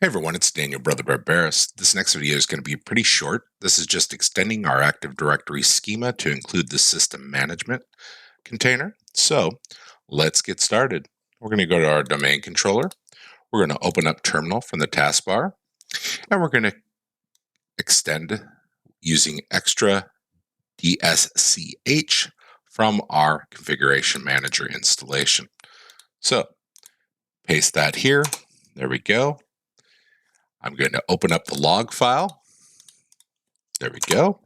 Hey everyone, it's Daniel Brother Barbaris. This next video is going to be pretty short. This is just extending our Active Directory schema to include the system management container. So let's get started. We're going to go to our domain controller. We're going to open up terminal from the taskbar, and we're going to extend using extra DSCH from our configuration manager installation. So paste that here. There we go. I'm going to open up the log file. There we go.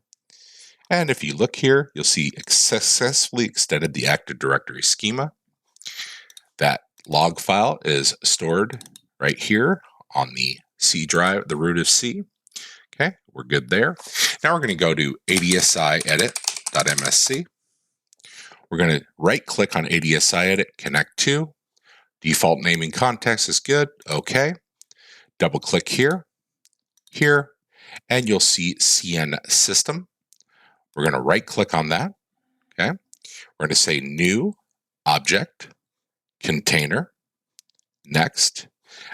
And if you look here, you'll see successfully extended the Active Directory schema. That log file is stored right here on the C drive, the root of C. Okay, we're good there. Now we're going to go to ADSI edit.msc. We're going to right click on ADSI edit, connect to. Default naming context is good. Okay. Double click here, and you'll see CN system. We're going to right click on that. Okay. We're going to say new object container. Next.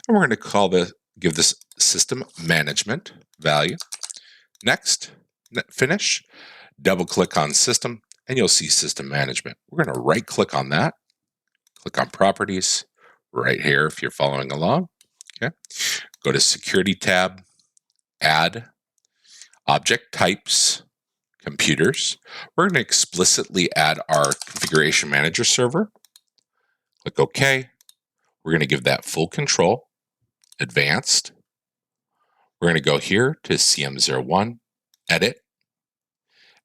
And we're going to call this, give this system management value. Next. Finish. Double click on system and you'll see system management. We're going to right click on that. Click on properties right here if you're following along. Okay. Go to security tab, add object types, computers. We're going to explicitly add our configuration manager server. Click OK. We're going to give that full control, advanced. We're going to go here to CM01, edit.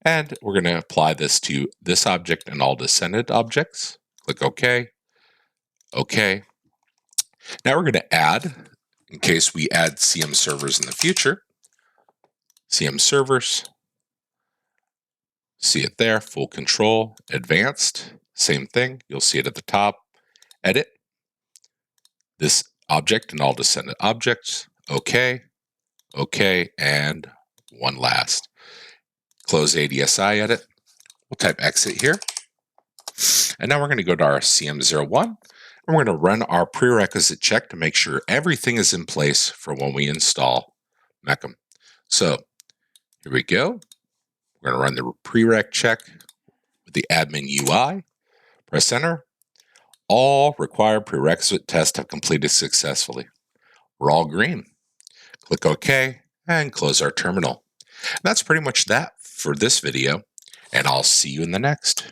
And we're going to apply this to this object and all descended objects. Click OK. OK. Now we're going to add, in case we add CM servers in the future, CM servers. See it there, full control, advanced, same thing. You'll see it at the top. Edit. This object and all descendant objects. OK. OK. And one last. Close ADSI edit. We'll type exit here. And now we're going to go to our CM01. And we're going to run our prerequisite check to make sure everything is in place for when we install MCM. So here we go. We're going to run the prereq check with the admin UI. Press enter. All required prerequisite tests have completed successfully. We're all green. Click OK and close our terminal. And that's pretty much that for this video, and I'll see you in the next.